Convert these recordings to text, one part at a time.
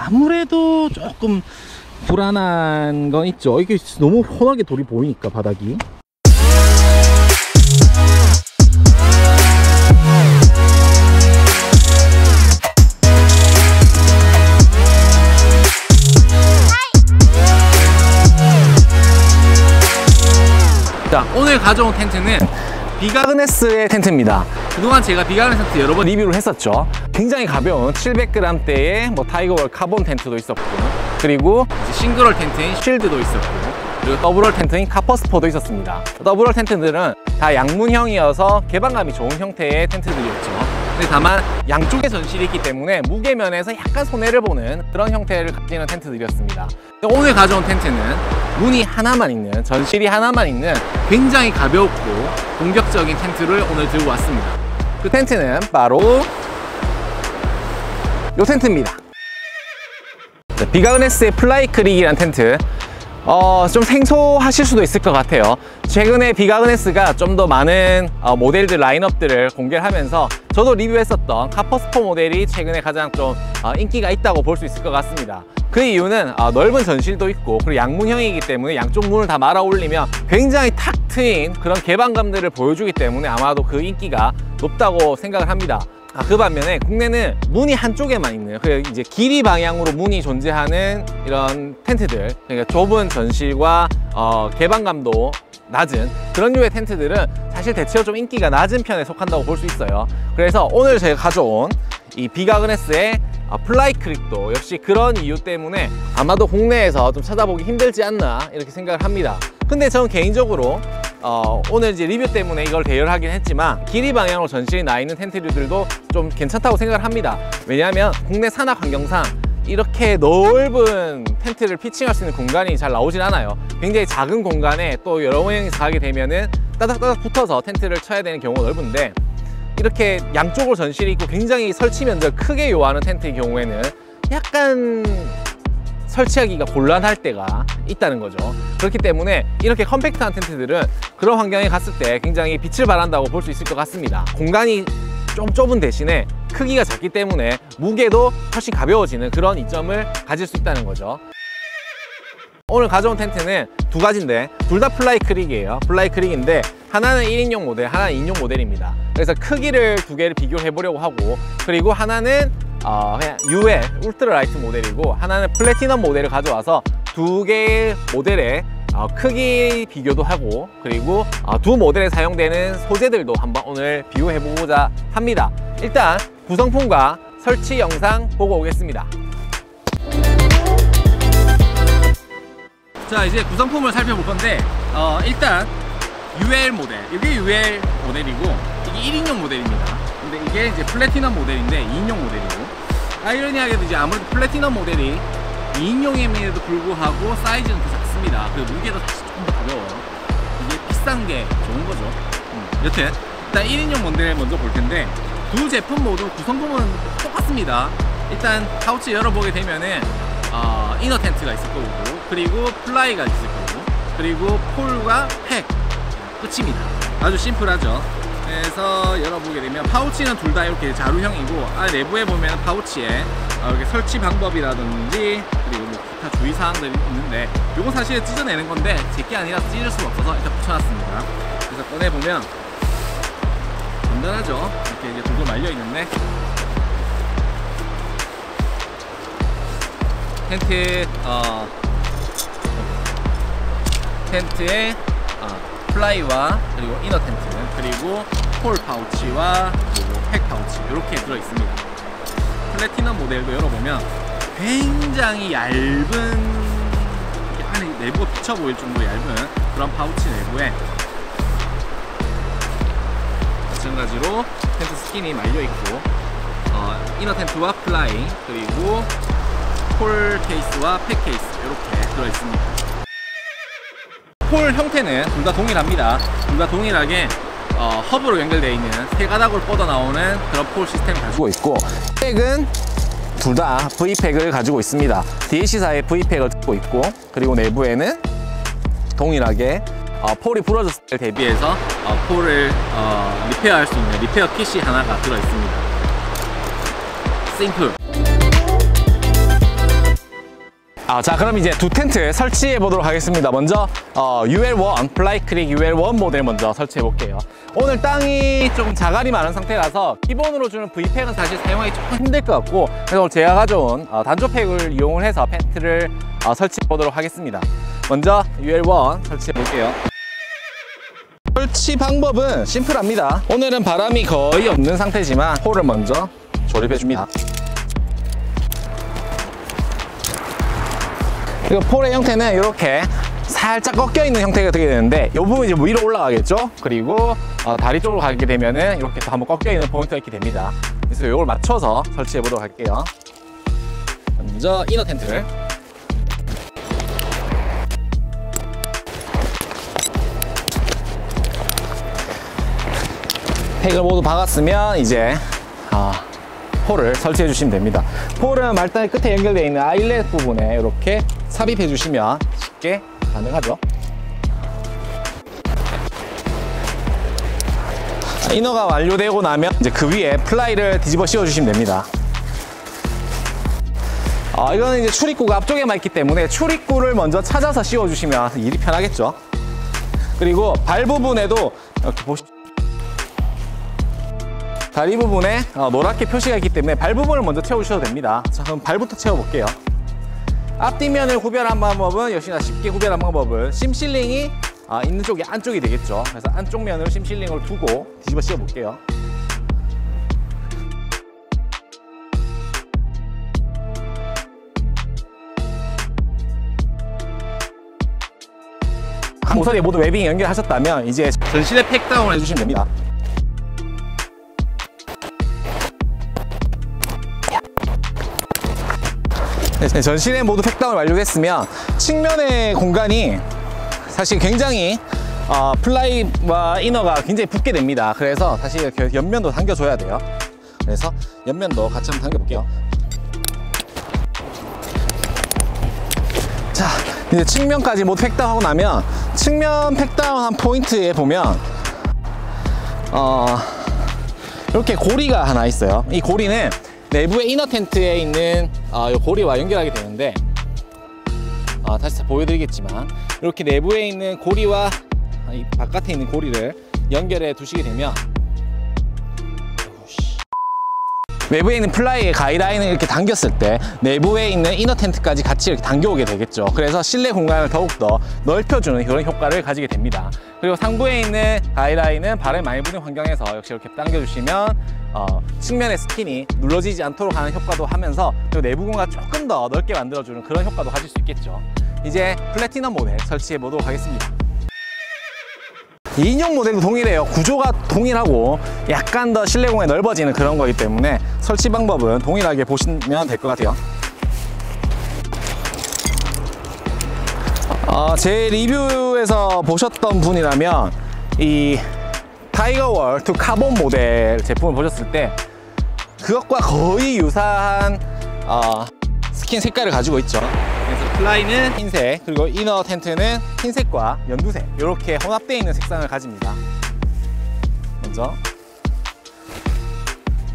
아무래도 조금 불안한 건 있죠. 이게 너무 훤하게 돌이 보이니까 바닥이. 자, 오늘 가져온 텐트는 비가그네스의 텐트입니다. 그동안 제가 비가그네스 텐트 여러 번 리뷰를 했었죠. 굉장히 가벼운 700g대의 타이거월 카본 텐트도 있었고, 그리고 이제 싱글홀 텐트인 쉴드도 있었고, 그리고 더블홀 텐트인 카퍼스포도 있었습니다. 더블홀 텐트들은 다 양문형이어서 개방감이 좋은 형태의 텐트들이었죠. 근데 다만 양쪽에 전실이 있기 때문에 무게면에서 약간 손해를 보는 그런 형태를 가지는 텐트들이었습니다. 오늘 가져온 텐트는 문이 하나만 있는, 전실이 하나만 있는 굉장히 가볍고 공격적인 텐트를 오늘 들고 왔습니다. 그 텐트는 바로 이 텐트입니다. 비가그네스의 플라이크릭이라는 텐트, 좀 생소하실 수도 있을 것 같아요. 최근에 비가그네스가 좀 더 많은 모델들 라인업들을 공개를 하면서 저도 리뷰했었던 카퍼스포 모델이 최근에 가장 좀 인기가 있다고 볼 수 있을 것 같습니다. 그 이유는 넓은 전실도 있고, 그리고 양문형이기 때문에 양쪽 문을 다 말아 올리면 굉장히 탁 트인 그런 개방감들을 보여주기 때문에 아마도 그 인기가 높다고 생각을 합니다. 그 반면에 국내는 문이 한쪽에만 있는, 이제 길이 방향으로 문이 존재하는 이런 텐트들, 그러니까 좁은 전실과 개방감도 낮은 그런 류의 텐트들은 사실 대체로 좀 인기가 낮은 편에 속한다고 볼 수 있어요. 그래서 오늘 제가 가져온 이 비가그네스의 플라이크릭도 역시 그런 이유 때문에 아마도 국내에서 좀 찾아보기 힘들지 않나 이렇게 생각을 합니다. 근데 저는 개인적으로 오늘 이제 리뷰 때문에 이걸 대여하긴 했지만 길이 방향으로 전실이 나 있는 텐트류들도 좀 괜찮다고 생각을 합니다. 왜냐하면 국내 산악 환경상 이렇게 넓은 텐트를 피칭할 수 있는 공간이 잘 나오진 않아요. 굉장히 작은 공간에 또 여러 명이서 가게 되면은 따닥따닥 붙어서 텐트를 쳐야 되는 경우가 넓은데, 이렇게 양쪽으로 전실이 있고 굉장히 설치 면적을 크게 요하는 텐트의 경우에는 약간 설치하기가 곤란할 때가 있다는 거죠. 그렇기 때문에 이렇게 컴팩트한 텐트들은 그런 환경에 갔을 때 굉장히 빛을 발한다고 볼 수 있을 것 같습니다. 공간이 좀 좁은 대신에 크기가 작기 때문에 무게도 훨씬 가벼워지는 그런 이점을 가질 수 있다는 거죠. 오늘 가져온 텐트는 두 가지인데 둘 다 플라이크릭이에요. 플라이크릭인데 하나는 1인용 모델, 하나는 2인용 모델입니다. 그래서 크기를 두 개를 비교해 보려고 하고, 그리고 하나는 그냥 UL 울트라 라이트 모델이고, 하나는 플래티넘 모델을 가져와서 두 개의 모델의 크기 비교도 하고, 그리고 두 모델에 사용되는 소재들도 한번 오늘 비교해 보고자 합니다. 일단 구성품과 설치 영상 보고 오겠습니다. 자, 이제 구성품을 살펴볼 건데 일단 UL 모델, 이게 UL 모델이고 이게 1인용 모델입니다. 근데 이게 이제 플래티넘 모델인데 2인용 모델이고, 아이러니하게도 이제 아무래도 플래티넘 모델이 2인용임에도 불구하고 사이즈는 더 작습니다. 그리고 무게도 사실 조금 더 가벼워요. 이게 비싼 게 좋은 거죠. 여튼 일단 1인용 모델을 먼저 볼 텐데, 두 제품 모두 구성품은 똑같습니다. 일단 파우치 열어보게 되면은 이너 텐트가 있을 거고, 그리고 플라이가 있을 거고, 그리고 폴과 팩 끝입니다. 아주 심플하죠. 그래서 열어보게 되면 파우치는 둘 다 이렇게 자루형이고, 내부에 보면 파우치에 이렇게 설치 방법이라든지 그리고 뭐 기타 주의사항들이 있는데, 이건 사실 찢어내는 건데 제게 아니라서 찢을 수가 없어서 일단 붙여놨습니다. 그래서 꺼내보면 간단하죠. 이렇게 이제 돌돌 말려 있는데, 텐트에 플라이와 그리고 이너 텐트, 그리고 폴 파우치와 그리고 팩 파우치 이렇게 들어 있습니다. 플래티넘 모델도 열어보면 굉장히 얇은, 이렇게 안에 내부가 비쳐 보일 정도로 얇은 그런 파우치 내부에 마찬가지로 텐트 스킨이 말려 있고, 이너 텐트와 플라이 그리고 폴 케이스와 팩 케이스 이렇게 들어 있습니다. 폴 형태는 둘 다 동일합니다. 둘 다 동일하게 허브로 연결되어 있는 세 가닥으로 뻗어 나오는 그런 폴 시스템을 가지고 있고, 팩은 둘 다 V팩을 가지고 있습니다. DLC사의 V팩을 듣고 있고, 그리고 내부에는 동일하게 폴이 부러졌을 때 대비해서 폴을 리페어할 수 있는 리페어 킷이 하나가 들어 있습니다. 심플. 자, 그럼 이제 두 텐트 설치해 보도록 하겠습니다. 먼저 UL1 플라이크릭 UL1 모델 먼저 설치해 볼게요. 오늘 땅이 좀 자갈이 많은 상태라서 기본으로 주는 V팩은 사실 사용하기 조금 힘들 것 같고, 그래서 오늘 제가 가져온 단조팩을 이용을 해서 텐트를 설치해 보도록 하겠습니다. 먼저 UL1 설치해 볼게요. 설치 방법은 심플합니다. 오늘은 바람이 거의 없는 상태지만 홀을 먼저 조립해 줍니다. 그리고 폴의 형태는 이렇게 살짝 꺾여 있는 형태가 되게 되는데, 이 부분이 이제 위로 올라가겠죠. 그리고 다리 쪽으로 가게 되면은 이렇게 또 한번 꺾여 있는 포인트가 있게 됩니다. 그래서 이걸 맞춰서 설치해 보도록 할게요. 먼저 이너 텐트를 팩을 모두 박았으면 이제 폴을 설치해 주시면 됩니다. 폴은 말단의 끝에 연결되어 있는 아일렛 부분에 이렇게 삽입해 주시면 쉽게 가능하죠. 이너가 완료되고 나면 이제 그 위에 플라이를 뒤집어 씌워 주시면 됩니다. 이거는 이제 출입구가 앞쪽에만 있기 때문에 출입구를 먼저 찾아서 씌워 주시면 일이 편하겠죠. 그리고 발 부분에도 이렇게 보시면 다리 부분에 노랗게 표시가 있기 때문에 발 부분을 먼저 채워주셔도 됩니다. 자, 그럼 발부터 채워볼게요. 앞뒷면을 구별한 방법은 역시나 쉽게 구별한 방법은 심실링이 있는 쪽이 안쪽이 되겠죠. 그래서 안쪽 면으로 심실링을 두고 뒤집어 씌워 볼게요. 각 모서리에 모두 웨빙 연결하셨다면 이제 전신에 팩다운을 해주시면 됩니다. 네, 전신에 모두 팩다운을 완료했으면 측면의 공간이 사실 굉장히 플라이와 이너가 굉장히 붙게 됩니다. 그래서 사실 이렇게 옆면도 당겨줘야 돼요. 그래서 옆면도 같이 한번 당겨볼게요. 자, 이제 측면까지 모두 팩다운하고 나면 측면 팩다운한 포인트에 보면 이렇게 고리가 하나 있어요. 이 고리는 내부의 이너 텐트에 있는 이 고리와 연결하게 되는데, 다시 보여드리겠지만 이렇게 내부에 있는 고리와 이 바깥에 있는 고리를 연결해 두시게 되면 외부에 있는 플라이의 가이라인을 이렇게 당겼을 때 내부에 있는 이너 텐트까지 같이 이렇게 당겨오게 되겠죠. 그래서 실내 공간을 더욱더 넓혀주는 그런 효과를 가지게 됩니다. 그리고 상부에 있는 가이라인은 바람이 많이 부는 환경에서 역시 이렇게 당겨주시면 측면의 스킨이 눌러지지 않도록 하는 효과도 하면서, 그리고 내부 공간 조금 더 넓게 만들어주는 그런 효과도 가질 수 있겠죠. 이제 플래티넘 모델 설치해 보도록 하겠습니다. 2인용 모델도 동일해요. 구조가 동일하고 약간 더 실내 공간이 넓어지는 그런 거기 때문에 설치 방법은 동일하게 보시면 될 것 같아요. 제 리뷰에서 보셨던 분이라면 이 타이거월 2 카본 모델 제품을 보셨을 때 그것과 거의 유사한 스킨 색깔을 가지고 있죠. 그래서 플라이는 흰색, 그리고 이너 텐트는 흰색과 연두색 이렇게 혼합되어 있는 색상을 가집니다. 먼저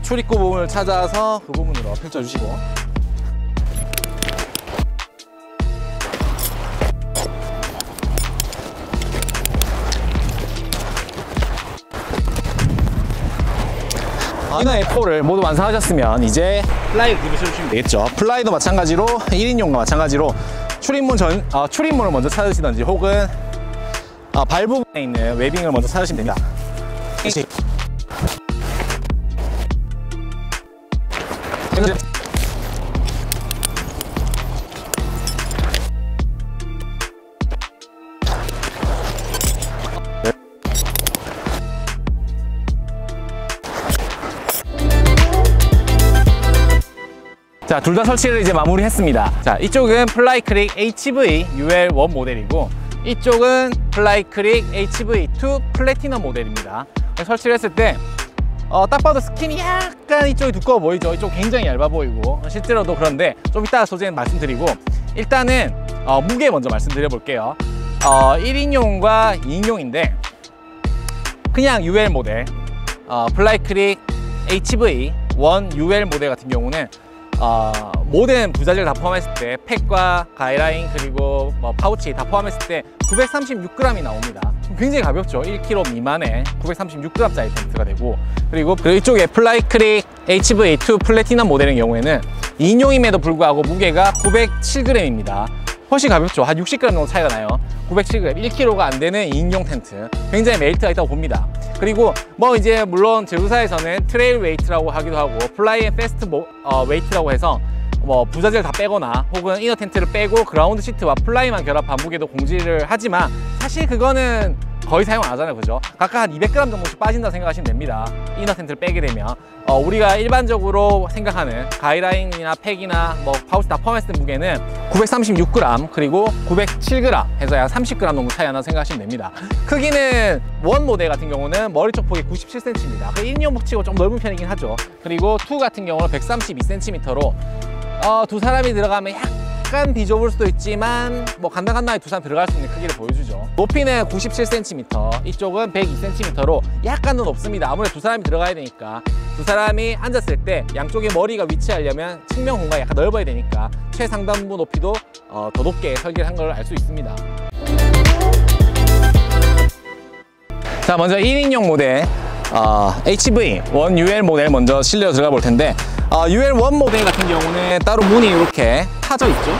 출입구 부분을 찾아서 그 부분으로 펼쳐주시고, 이너의 폴을 모두 완성하셨으면 이제 플라이를 뒤집어주시면 되겠죠. 플라이도 마찬가지로 1인용과 마찬가지로 출입문을 먼저 찾으시든지 혹은 발 부분에 있는 웨빙을 먼저 찾으시면 됩니다. 자, 둘 다 설치를 이제 마무리했습니다. 자, 이쪽은 플라이크릭 HV UL1 모델이고, 이쪽은 플라이크릭 HV2 플래티넘 모델입니다. 설치를 했을 때 딱 봐도 스킨이 약간 이쪽이 두꺼워 보이죠. 이쪽 굉장히 얇아 보이고 실제로도 그런데 좀 이따가 소재는 말씀드리고, 일단은 무게 먼저 말씀드려 볼게요. 1인용과 2인용인데 그냥 UL 모델 플라이크릭 HV1 UL 모델 같은 경우는 모든 부자재를 다 포함했을 때 팩과 가이라인 그리고 뭐 파우치 다 포함했을 때 936g이 나옵니다. 굉장히 가볍죠. 1kg 미만의 936g짜리 텐트가 되고, 그리고 이쪽에 플라이크릭 HV2 플래티넘 모델의 경우에는 2인용임에도 불구하고 무게가 907g입니다. 훨씬 가볍죠. 한 60g 정도 차이가 나요. 907g, 1kg가 안 되는 2인용 텐트. 굉장히 메리트가 있다고 봅니다. 그리고 뭐 이제 물론 제조사에서는 트레일 웨이트라고 하기도 하고 플라이 앤 패스트 웨이트라고 해서 뭐 부자재를 다 빼거나 혹은 이너 텐트를 빼고 그라운드 시트와 플라이만 결합한 무게도 공지를 하지만 사실 그거는 거의 사용 안 하잖아요, 그죠? 각각 한 200g 정도씩 빠진다 생각하시면 됩니다. 이너 텐트를 빼게 되면 우리가 일반적으로 생각하는 가이라인이나 팩이나 뭐 파우치 다 포함했을 때 무게는 936g 그리고 907g 해서 약 30g 정도 차이 나서 생각하시면 됩니다. 크기는 원 모델 같은 경우는 머리 쪽 폭이 97cm입니다. 1인용 목치고 좀 넓은 편이긴 하죠. 그리고 2 같은 경우는 132cm로 두 사람이 들어가면 약간 비좁을 수도 있지만 뭐 간당간당하게 두 사람 들어갈 수 있는 크기를 보여주죠. 높이는 97cm, 이쪽은 102cm로 약간은 높습니다. 아무래도 두 사람이 들어가야 되니까 두 사람이 앉았을 때 양쪽에 머리가 위치하려면 측면 공간이 약간 넓어야 되니까 최상단부 높이도 더 높게 설계를 한 걸 알 수 있습니다. 자, 먼저 1인용 모델 HV1 UL 모델 먼저 실내로 들어가 볼 텐데 UL1 모델 같은 경우는 따로 문이 이렇게 파져 있죠.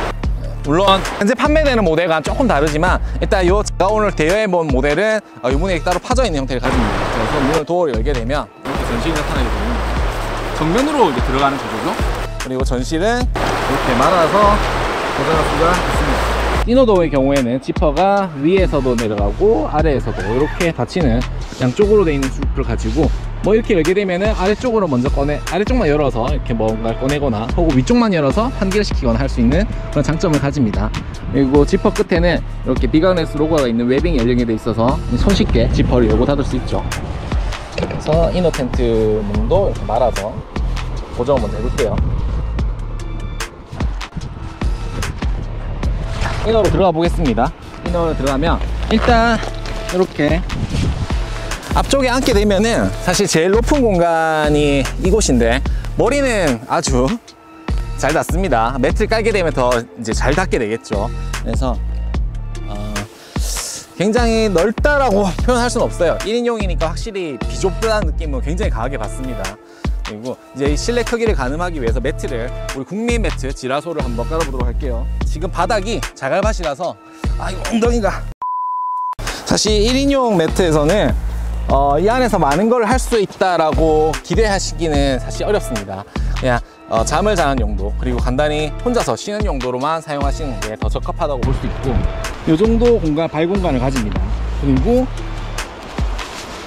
물론 현재 판매되는 모델과 조금 다르지만 일단 제가 오늘 대여해 본 모델은 이 문이 따로 파져 있는 형태를 가집니다. 그래서 문을 도어를 열게 되면 이렇게 전실이 나타나게 됩니다. 정면으로 이제 들어가는 구조죠. 그리고 전실은 이렇게 말아서 고정할 수가 있습니다. 이너도어의 경우에는 지퍼가 위에서도 내려가고 아래에서도 이렇게 닫히는 양쪽으로 되어 있는 지퍼를 가지고 뭐 이렇게 열게 되면은 아래쪽으로 먼저 아래쪽만 열어서 이렇게 뭔가를 꺼내거나 혹은 위쪽만 열어서 환기를 할 수 있는 그런 장점을 가집니다. 그리고 지퍼 끝에는 이렇게 비가그네스 로고가 있는 웨빙이 열리게 돼 있어서 손쉽게 지퍼를 열고 닫을 수 있죠. 그래서 이너 텐트 문도 이렇게 말아서 고정을 먼저 해볼게요. 이너로 들어가 보겠습니다. 이너로 들어가면 일단 이렇게 앞쪽에 앉게 되면은 사실 제일 높은 공간이 이곳인데 머리는 아주 잘 닿습니다. 매트를 깔게 되면 더 이제 잘 닿게 되겠죠. 그래서 굉장히 넓다라고 표현할 수는 없어요. 1인용이니까 확실히 비좁다는 느낌은 굉장히 강하게 받습니다. 그리고 이제 이 실내 크기를 가늠하기 위해서 매트를 우리 국민 매트 지라소를 한번 깔아보도록 할게요. 지금 바닥이 자갈밭이라서 이거 엉덩이가 사실 1인용 매트에서는 이 안에서 많은 걸 할 수 있다라고 기대하시기는 사실 어렵습니다. 그냥 잠을 자는 용도 그리고 간단히 혼자서 쉬는 용도로만 사용하시는 게 더 적합하다고 볼 수 있고 이 정도 공간, 발 공간을 가집니다. 그리고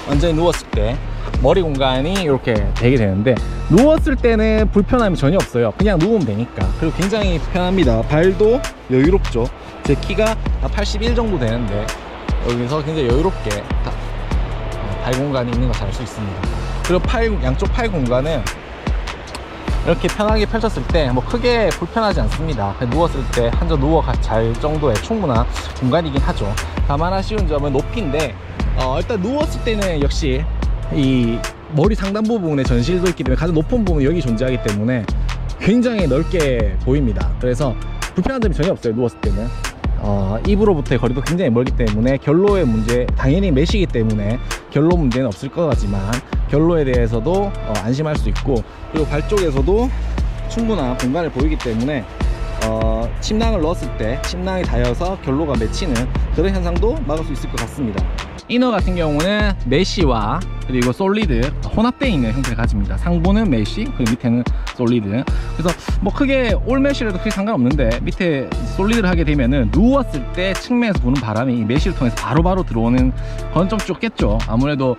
완전히 누웠을 때 머리 공간이 이렇게 되게 되는데 누웠을 때는 불편함이 전혀 없어요. 그냥 누우면 되니까. 그리고 굉장히 편합니다. 발도 여유롭죠. 제 키가 81 정도 되는데 여기서 굉장히 여유롭게 발 공간이 있는 걸 알 수 있습니다. 그리고 양쪽 팔 공간은 이렇게 편하게 펼쳤을 때 뭐 크게 불편하지 않습니다. 누웠을 때 한자 누워 잘 정도의 충분한 공간이긴 하죠. 다만 아쉬운 점은 높이인데 일단 누웠을 때는 역시 이 머리 상단부 부분에 전실도 있기 때문에 가장 높은 부분이 여기 존재하기 때문에 굉장히 넓게 보입니다. 그래서 불편한 점이 전혀 없어요. 누웠을 때는 입으로부터의 거리도 굉장히 멀기 때문에 결로의 문제, 당연히 메시기 때문에 결로 문제는 없을 것 같지만 결로에 대해서도 안심할 수 있고, 그리고 발 쪽에서도 충분한 공간을 보이기 때문에 침낭을 넣었을 때 침낭이 닿여서 결로가 맺히는 그런 현상도 막을 수 있을 것 같습니다. 이너 같은 경우는 메쉬와 그리고 솔리드 혼합되어 있는 형태를 가집니다. 상부는 메쉬, 그리고 밑에는 솔리드. 그래서 뭐 크게 올 메쉬라도 크게 상관없는데 밑에 솔리드를 하게 되면은 누웠을 때 측면에서 부는 바람이 이 메쉬를 통해서 바로바로 들어오는 건 좀 좁겠죠. 아무래도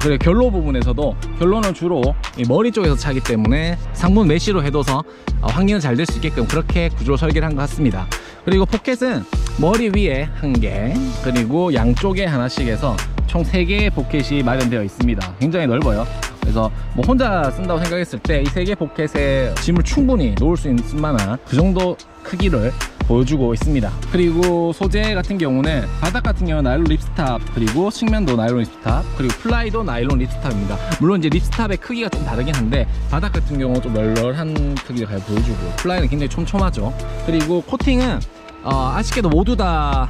그래 결로 부분에서도 결로는 주로 이 머리 쪽에서 차기 때문에 상부는 메쉬로 해둬서 환기는 잘 될 수 있게끔 그렇게 구조로 설계를 한 것 같습니다. 그리고 포켓은 머리 위에 1개, 그리고 양쪽에 하나씩 해서 총 3개의 포켓이 마련되어 있습니다. 굉장히 넓어요. 그래서 뭐 혼자 쓴다고 생각했을 때 이 3개 포켓에 짐을 충분히 놓을 수 있을 만한 그 정도 크기를 보여주고 있습니다. 그리고 소재 같은 경우는 바닥 같은 경우는 나일론 립스탑, 그리고 측면도 나일론 립스탑, 그리고 플라이도 나일론 립스탑입니다. 물론 이제 립스탑의 크기가 좀 다르긴 한데 바닥 같은 경우는 좀 널널한 크기를 보여주고 플라이는 굉장히 촘촘하죠. 그리고 코팅은 아쉽게도 모두 다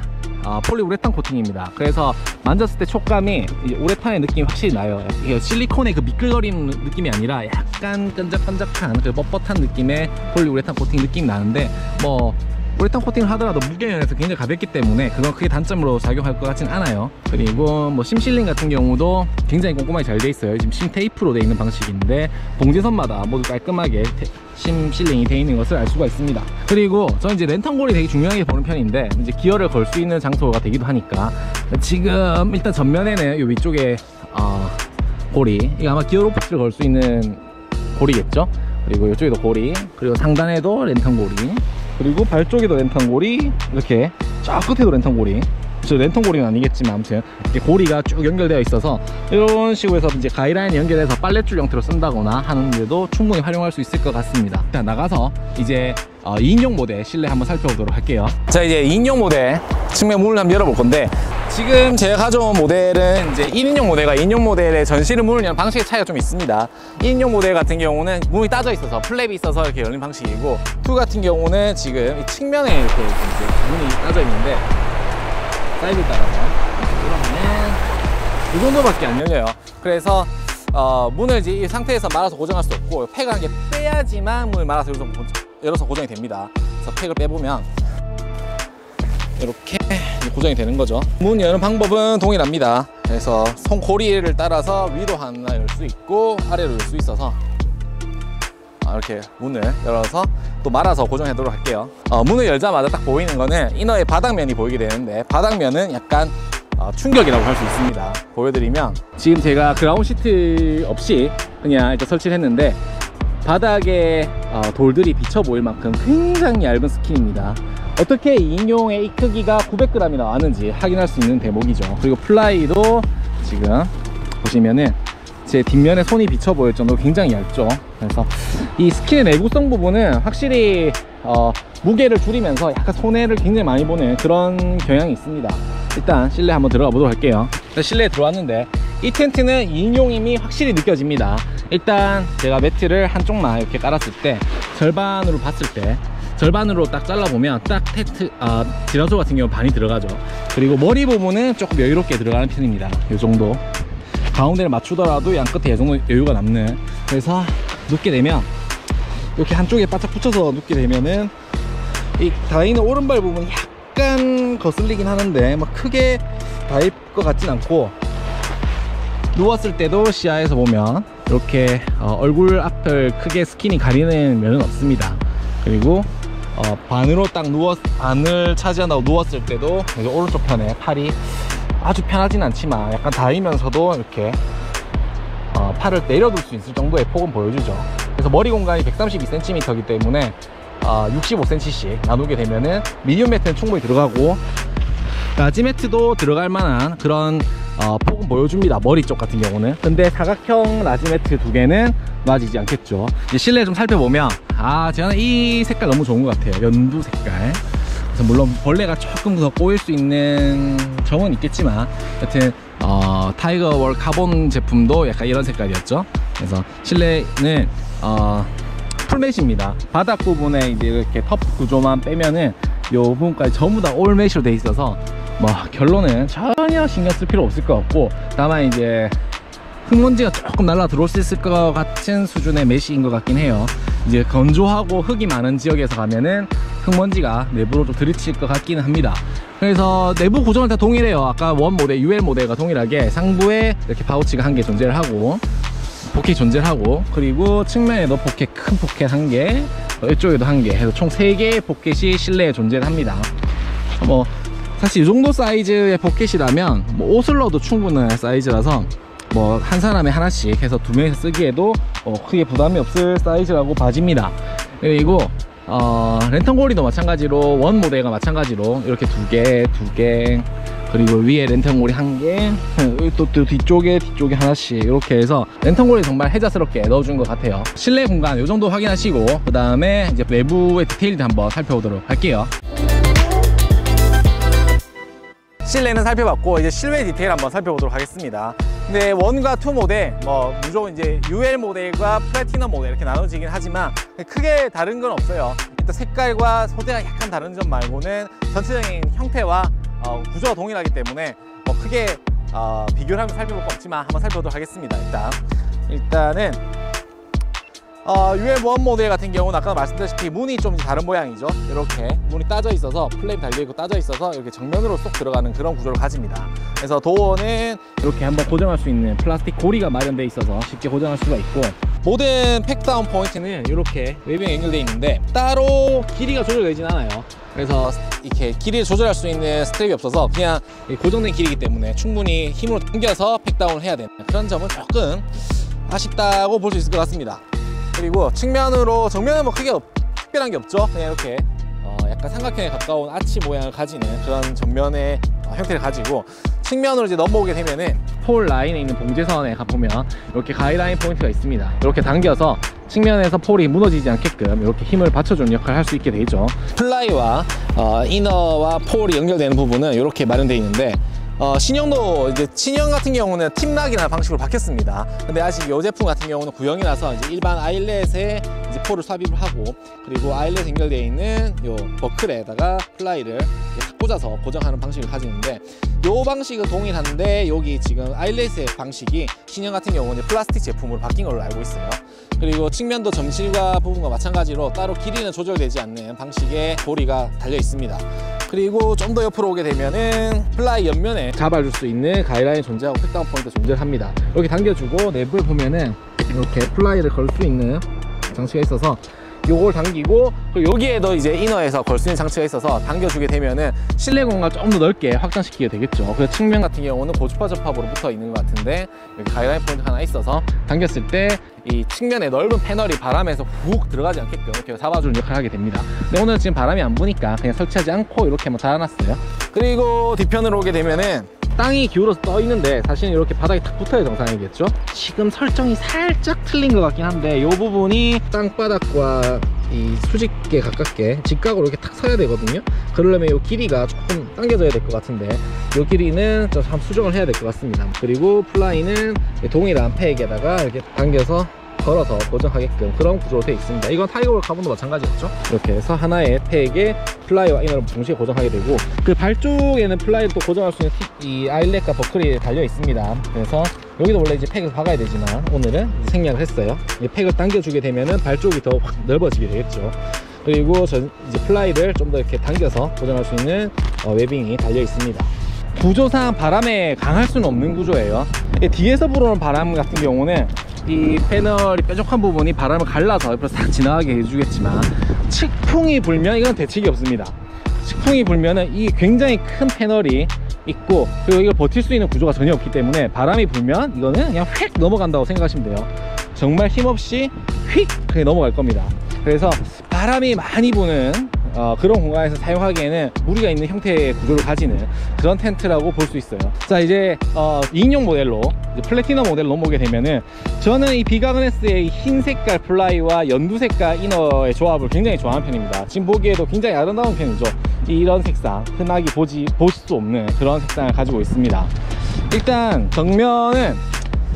폴리우레탄 코팅입니다. 그래서 만졌을 때 촉감이 우레탄의 느낌이 확실히 나요. 실리콘의 그 미끌거리는 느낌이 아니라 약간 끈적끈적한 그 뻣뻣한 느낌의 폴리우레탄 코팅 느낌이 나는데, 뭐 우레탄 코팅을 하더라도 무게면에서 굉장히 가볍기 때문에 그건 크게 단점으로 작용할 것 같진 않아요. 그리고 뭐 심실링 같은 경우도 굉장히 꼼꼼하게 잘 돼 있어요. 지금 심 테이프로 되어 있는 방식인데 봉제선마다 모두 깔끔하게 심 실링이 되어 있는 것을 알 수가 있습니다. 그리고 저는 이제 랜턴골이 되게 중요하게 보는 편인데, 이제 기어를 걸 수 있는 장소가 되기도 하니까 지금 일단 전면에는 이 위쪽에 고리, 이거 아마 기어 로프트를 걸 수 있는 고리겠죠. 그리고 이쪽에도 고리, 그리고 상단에도 랜턴고리, 그리고 발 쪽에도 랜턴고리, 이렇게 쫙 끝에도 랜턴고리. 저 랜턴고리는 아니겠지만 아무튼 이렇게 고리가 쭉 연결되어 있어서 이런 식으로 해서 이제 가이라인 연결해서 빨랫줄 형태로 쓴다거나 하는데도 충분히 활용할 수 있을 것 같습니다. 자, 나가서 이제 2인용 모델 실내 한번 살펴보도록 할게요. 자, 이제 2인용 모델 측면 문을 한번 열어볼 건데, 지금 제가 가져온 모델은 이제 1인용 모델과 2인용 모델의 전실을 문을 여는 방식의 차이가 좀 있습니다. 1인용 모델 같은 경우는 문이 따져 있어서 플랩이 있어서 이렇게 열린 방식이고, 2 같은 경우는 지금 이 측면에 이렇게 이제 문이 따져 있는데 사이즈에 따라서 그러면은 이 정도밖에 안 열려요. 그래서 문을 이제 이 상태에서 말아서 고정할 수 없고, 팩을 한 개 빼야지만 문을 말아서 열어서 고정이 됩니다. 그래서 팩을 빼보면 이렇게 고정이 되는 거죠. 문 여는 방법은 동일합니다. 그래서 손고리를 따라서 위로 하나 열 수 있고 아래로 열 수 있어서 이렇게 문을 열어서 또 말아서 고정해 도록 할게요. 문을 열자마자 딱 보이는 거는 이너의 바닥면이 보이게 되는데, 바닥면은 약간 충격이라고 할 수 있습니다. 보여드리면 지금 제가 그라운드 시트 없이 그냥 이렇게 설치를 했는데 바닥에 돌들이 비쳐 보일 만큼 굉장히 얇은 스킨입니다. 어떻게 2인용의 이 크기가 900g이 나왔는지 확인할 수 있는 대목이죠. 그리고 플라이도 지금 보시면은 제 뒷면에 손이 비쳐 보일 정도로 굉장히 얇죠. 그래서 이 스킨의 내구성 부분은 확실히 무게를 줄이면서 약간 손해를 굉장히 많이 보는 그런 경향이 있습니다. 일단 실내 한번 들어가 보도록 할게요. 실내에 들어왔는데 이 텐트는 2인용임이 확실히 느껴집니다. 일단 제가 매트를 한쪽만 이렇게 깔았을 때 절반으로 봤을 때 절반으로 딱 잘라보면 딱 텐트 지라솔 같은 경우 반이 들어가죠. 그리고 머리 부분은 조금 여유롭게 들어가는 편입니다. 이 정도. 가운데를 맞추더라도 양끝에 이 정도 여유가 남는. 그래서 눕게 되면 이렇게 한쪽에 바짝 붙여서 눕게 되면은 이 다이는 오른발 부분이 약간 거슬리긴 하는데 뭐 크게 닿을 것 같진 않고, 누웠을 때도 시야에서 보면 이렇게 얼굴 앞을 크게 스킨이 가리는 면은 없습니다. 그리고 반으로 딱 반을 차지한다고 누웠을 때도 오른쪽 편에 팔이 아주 편하진 않지만 약간 닿으면서도 이렇게 팔을 내려둘 수 있을 정도의 폭은 보여주죠. 그래서 머리 공간이 132cm이기 때문에 65cm씩 나누게 되면은 미디움 매트는 충분히 들어가고 라지 매트도 들어갈 만한 그런 폭은 보여줍니다. 머리 쪽 같은 경우는. 근데 사각형 라지 매트 2개는 놔지지 않겠죠. 이제 실내 좀 살펴보면 저는 이 색깔 너무 좋은 것 같아요. 연두 색깔. 그래서 물론 벌레가 조금 더 꼬일 수 있는 점은 있겠지만 여튼 타이거 월 카본 제품도 약간 이런 색깔이었죠. 그래서 실내는 풀매시입니다. 바닥 부분에 이제 이렇게 텁 구조만 빼면은 요 부분까지 전부 다 올 매시로 돼 있어서 뭐 결론은 전혀 신경 쓸 필요 없을 것 같고, 다만 이제 흙먼지가 조금 날라 들어올 수 있을 것 같은 수준의 메시인 것 같긴 해요. 이제 건조하고 흙이 많은 지역에서 가면은 흙먼지가 내부로 좀 들이칠 것 같기는 합니다. 그래서 내부 구조는 다 동일해요. 아까 원 모델, UL 모델과 동일하게 상부에 이렇게 파우치가 한 개 존재를 하고, 포켓 존재를 하고, 그리고 측면에도 포켓, 큰 포켓 한 개, 이쪽에도 한 개 해서 총 3개의 포켓이 실내에 존재를 합니다. 뭐 사실 이 정도 사이즈의 포켓이라면 뭐 옷을 넣어도 충분한 사이즈라서 뭐 한 사람에 하나씩 해서 2명이서 쓰기에도 크게 부담이 없을 사이즈라고 봐집니다. 그리고 랜턴고리도 마찬가지로 원 모델과 마찬가지로 이렇게 2개 그리고 위에 랜턴고리 1개, 또 뒤쪽에 하나씩 이렇게 해서 랜턴고리 정말 혜자스럽게 넣어준 것 같아요. 실내 공간 이 정도 확인하시고 그 다음에 이제 외부의 디테일들 한번 살펴보도록 할게요. 실내는 살펴봤고 이제 실외 디테일 한번 살펴보도록 하겠습니다. 근데 1과 2 모델, 뭐 무조건 이제 UL 모델과 플래티넘 모델 이렇게 나눠지긴 하지만 크게 다른 건 없어요. 일단 색깔과 소재가 약간 다른 점 말고는 전체적인 형태와 구조가 동일하기 때문에 뭐 크게 비교를 하면 살펴볼 거 없지만 한번 살펴보도록 하겠습니다. 일단은 UL1 모델 같은 경우는 아까 말씀드렸다시피 문이 좀 다른 모양이죠. 이렇게 문이 따져 있어서 플레임 달려있고 따져 있어서 이렇게 정면으로 쏙 들어가는 그런 구조를 가집니다. 그래서 도어는 이렇게 한번 고정할 수 있는 플라스틱 고리가 마련되어 있어서 쉽게 고정할 수가 있고, 모든 팩다운 포인트는 이렇게 웨빙에 연결되어 있는데 따로 길이가 조절되진 않아요. 그래서 이렇게 길이를 조절할 수 있는 스트랩이 없어서 그냥 고정된 길이기 때문에 충분히 힘으로 당겨서 팩다운을 해야 되는 그런 점은 조금 아쉽다고 볼 수 있을 것 같습니다. 그리고 측면으로, 정면은 뭐 크게 특별한 게 없죠. 그냥 이렇게 약간 삼각형에 가까운 아치 모양을 가지는 그런 전면의 형태를 가지고, 측면으로 이제 넘어오게 되면은 폴 라인에 있는 봉제선에 가보면 이렇게 가이드라인 포인트가 있습니다. 이렇게 당겨서 측면에서 폴이 무너지지 않게끔 이렇게 힘을 받쳐주는 역할을 할 수 있게 되죠. 플라이와 이너와 폴이 연결되는 부분은 이렇게 마련되어 있는데, 신형도 이제 신형 같은 경우는 팀락이라는 방식으로 바뀌었습니다. 근데 아직 이 제품 같은 경우는 구형이라서 이제 일반 아일렛에 이제 폴을 삽입을 하고, 그리고 아일렛 연결되어 있는 요 버클에다가 플라이를 딱 꽂아서 고정하는 방식을 가지는데, 요 방식은 동일한데 여기 지금 아일렛의 방식이 신형 같은 경우는 플라스틱 제품으로 바뀐 걸로 알고 있어요. 그리고 측면도 점실과 부분과 마찬가지로 따로 길이는 조절되지 않는 방식의 고리가 달려 있습니다. 그리고 좀 더 옆으로 오게 되면은 플라이 옆면에 잡아줄 수 있는 가이드라인이 존재하고 팩다운 포인트 존재를 합니다. 이렇게 당겨주고 내부를 보면은 이렇게 플라이를 걸 수 있는 장치가 있어서 요걸 당기고, 그리고 여기에도 이제 이너에서 걸 수 있는 장치가 있어서 당겨주게 되면은 실내 공간을 좀 더 넓게 확장시키게 되겠죠. 그래서 측면 같은 경우는 고주파 접합으로 붙어 있는 것 같은데, 여기 가이드라인 포인트가 하나 있어서 당겼을 때 이 측면에 넓은 패널이 바람에서 훅 들어가지 않게끔 이렇게 잡아주는 역할을 하게 됩니다. 근데 오늘 지금 바람이 안 부니까 그냥 설치하지 않고 이렇게 한번 달아놨어요. 그리고 뒤편으로 오게 되면은 땅이 기울어서 떠 있는데 사실은 이렇게 바닥에 탁 붙어야 정상이겠죠. 지금 설정이 살짝 틀린 것 같긴 한데, 이 부분이 땅바닥과 이 수직에 가깝게 직각으로 이렇게 탁 서야 되거든요. 그러려면 이 길이가 조금 당겨져야 될 것 같은데, 이 길이는 좀 한번 수정을 해야 될 것 같습니다. 그리고 플라이는 동일한 팩에다가 이렇게 당겨서 걸어서 고정하게끔 그런 구조로 되어 있습니다. 이건 타이거볼 카본도 마찬가지였죠. 이렇게 해서 하나의 팩에 플라이와 이너를 동시에 고정하게 되고, 그 발 쪽에는 플라이를 또 고정할 수 있는 이 아일렛과 버클이 달려 있습니다. 그래서 여기도 원래 이제 팩을 박아야 되지만 오늘은 생략을 했어요. 이 팩을 당겨주게 되면은 발 쪽이 더 확 넓어지게 되겠죠. 그리고 이제 플라이를 좀 더 이렇게 당겨서 고정할 수 있는 웨빙이 달려 있습니다. 구조상 바람에 강할 수는 없는 구조예요. 뒤에서 불어오는 바람 같은 경우는 이 패널이 뾰족한 부분이 바람을 갈라서 옆으로 싹 지나가게 해주겠지만, 측풍이 불면 이건 대책이 없습니다. 측풍이 불면은 이 굉장히 큰 패널이 있고, 그리고 이걸 버틸 수 있는 구조가 전혀 없기 때문에 바람이 불면 이거는 그냥 휙 넘어간다고 생각하시면 돼요. 정말 힘없이 휙 그냥 넘어갈 겁니다. 그래서 바람이 많이 부는 그런 공간에서 사용하기에는 무리가 있는 형태의 구조를 가지는 그런 텐트라고 볼 수 있어요. 자, 이제 2인용 모델로 이제 플래티넘 모델로 넘어오게 되면은, 저는 이 비가그네스의 흰 색깔 플라이와 연두 색깔 이너의 조합을 굉장히 좋아하는 편입니다. 지금 보기에도 굉장히 아름다운 편이죠. 이런 색상 흔하게 보실 수 없는 그런 색상을 가지고 있습니다. 일단 정면은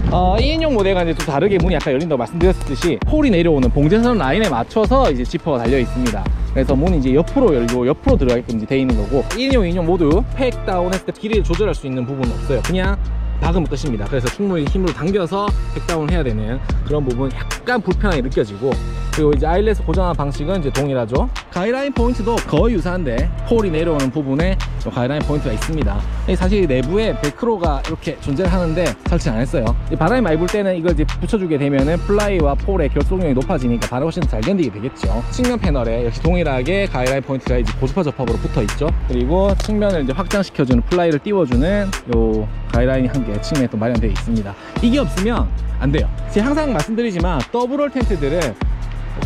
2인용 모델과 이제 좀 다르게 문이 아까 열린다고 말씀드렸듯이 폴이 내려오는 봉제선 라인에 맞춰서 이제 지퍼가 달려 있습니다. 그래서 문이 이제 옆으로 열고 옆으로 들어가게끔 되어 있는 거고, 1인용, 2인용 모두 팩 다운 했을 때 길이를 조절할 수 있는 부분은 없어요. 그냥 박으면 끝입니다. 그래서 충분히 힘으로 당겨서 팩다운 해야 되는 그런 부분 약간 불편하게 느껴지고, 그리고 이제 아일렛 고정하는 방식은 이제 동일하죠. 가이드라인 포인트도 거의 유사한데 폴이 내려오는 부분에 가이드라인 포인트가 있습니다. 사실 내부에 벨크로가 이렇게 존재를 하는데 설치 안 했어요. 바람이 많이 불 때는 이걸 이제 붙여주게 되면은 플라이와 폴의 결속력이 높아지니까 바람이 훨씬 잘 견디게 되겠죠. 측면 패널에 역시 동일하게 가이드라인 포인트가 이제 고주파 접합으로 붙어 있죠. 그리고 측면을 이제 확장시켜주는 플라이를 띄워주는 요 가이드라인이 한 개 측면에 또 마련되어 있습니다. 이게 없으면 안 돼요. 제가 항상 말씀드리지만 더블홀 텐트들은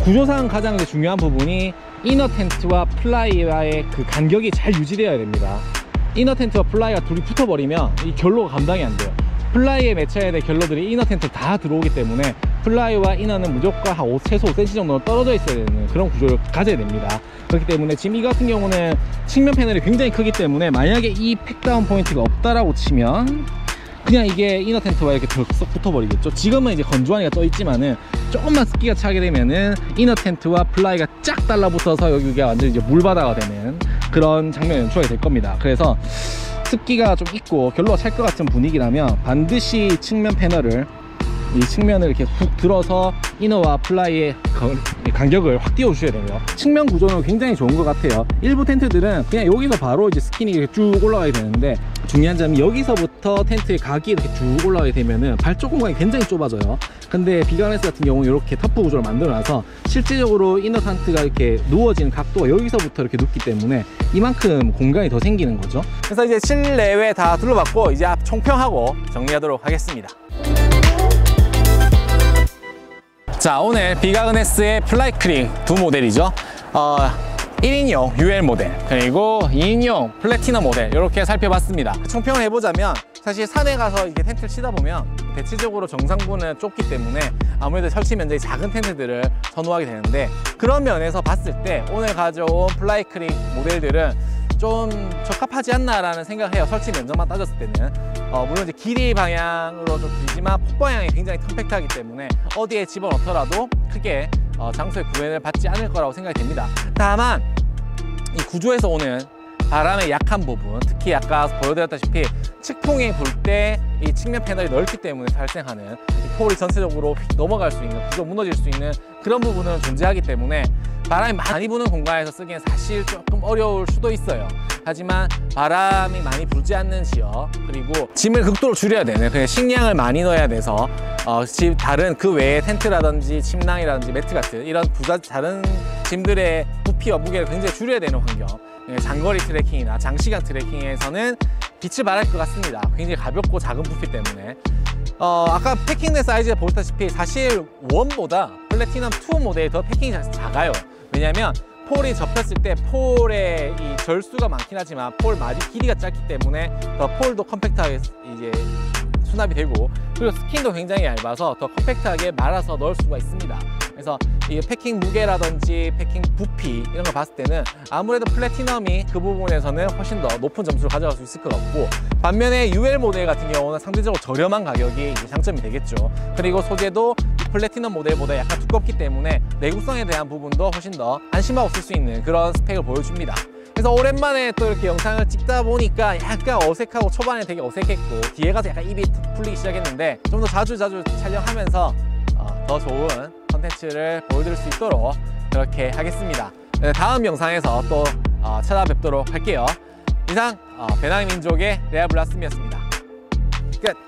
구조상 가장 중요한 부분이 이너 텐트와 플라이와의 그 간격이 잘 유지되어야 됩니다. 이너 텐트와 플라이가 둘이 붙어버리면 이 결로가 감당이 안 돼요. 플라이에 매쳐야 될 결로들이 이너 텐트 다 들어오기 때문에 플라이와 이너는 무조건 한 최소 5cm 정도 떨어져 있어야 되는 그런 구조를 가져야 됩니다. 그렇기 때문에 지금 이 같은 경우는 측면 패널이 굉장히 크기 때문에 만약에 이 팩다운 포인트가 없다라고 치면 그냥 이게 이너 텐트와 이렇게 덜썩 붙어버리겠죠. 지금은 이제 건조하니까 떠 있지만은 조금만 습기가 차게 되면은 이너 텐트와 플라이가 쫙 달라붙어서 여기가 완전히 이제 물바다가 되는 그런 장면이 연출이 될 겁니다. 그래서 습기가 좀 있고 결로가 찰 것 같은 분위기라면 반드시 측면 패널을 이 측면을 이렇게 훅 들어서 이너와 플라이의 간격을 확 띄워 주셔야 돼요. 측면 구조는 굉장히 좋은 것 같아요. 일부 텐트들은 그냥 여기서 바로 이제 스킨이 이렇게 쭉 올라가게 되는데, 중요한 점이 여기서부터 텐트의 각이 이렇게 쭉 올라가게 되면은 발쪽 공간이 굉장히 좁아져요. 근데 비가네스 같은 경우는 이렇게 터프 구조를 만들어 놔서 실질적으로 이너 텐트가 이렇게 누워지는 각도가 여기서부터 이렇게 눕기 때문에 이만큼 공간이 더 생기는 거죠. 그래서 이제 실내외 다 둘러봤고 이제 앞 총평하고 정리하도록 하겠습니다. 자, 오늘 비가그네스의 플라이크링 두 모델이죠. 1인용 UL 모델 그리고 2인용 플래티넘 모델 이렇게 살펴봤습니다. 총평을 해보자면 사실 산에 가서 이렇게 텐트를 치다 보면 대체적으로 정상부는 좁기 때문에 아무래도 설치 면적이 작은 텐트들을 선호하게 되는데, 그런 면에서 봤을 때 오늘 가져온 플라이크링 모델들은 좀 적합하지 않나라는 생각을 해요. 설치 면적만 따졌을 때는. 물론 이제 길이 방향으로 좀 길지만 폭 방향이 굉장히 컴팩트하기 때문에 어디에 집어넣더라도 크게 장소의 구애를 받지 않을 거라고 생각이 됩니다. 다만 이 구조에서 오는 바람의 약한 부분, 특히 아까 보여드렸다시피 측풍이 불 때 이 측면 패널이 넓기 때문에 발생하는 폴이 전체적으로 휙 넘어갈 수 있는, 구조 무너질 수 있는 그런 부분은 존재하기 때문에 바람이 많이 부는 공간에서 쓰기엔 사실 조금 어려울 수도 있어요. 하지만 바람이 많이 불지 않는 지역, 그리고 짐을 극도로 줄여야 되는, 그냥 식량을 많이 넣어야 돼서 다른 그 외에 텐트라든지 침낭이라든지 매트 같은 이런 다른 짐들의 부피와 무게를 굉장히 줄여야 되는 환경, 장거리 트레킹이나 장시간 트레킹에서는 빛을 발할 것 같습니다. 굉장히 가볍고 작은 부피 때문에. 아까 패킹된 사이즈에 보셨다시피 사실 원보다 플래티넘 2 모델이 더 패킹이 작아요. 왜냐면 폴이 접혔을 때 폴의 이 절수가 많긴 하지만 폴 마디 길이가 짧기 때문에 더 폴도 컴팩트하게 이제 수납이 되고, 그리고 스킨도 굉장히 얇아서 더 컴팩트하게 말아서 넣을 수가 있습니다. 그래서 이 패킹 무게라든지 패킹 부피 이런 걸 봤을 때는 아무래도 플래티넘이 그 부분에서는 훨씬 더 높은 점수를 가져갈 수 있을 것 같고, 반면에 UL 모델 같은 경우는 상대적으로 저렴한 가격이 이제 장점이 되겠죠. 그리고 소재도 플래티넘 모델보다 약간 두껍기 때문에 내구성에 대한 부분도 훨씬 더 안심하고 쓸 수 있는 그런 스펙을 보여줍니다. 그래서 오랜만에 또 이렇게 영상을 찍다 보니까 약간 어색하고, 초반에 되게 어색했고 뒤에 가서 약간 입이 풀리기 시작했는데, 좀 더 자주 촬영하면서 더 좋은 컨텐츠를 보여드릴 수 있도록 그렇게 하겠습니다. 다음 영상에서 또 찾아뵙도록 할게요. 이상 배낭민족의 레아블라스미였습니다. 끝!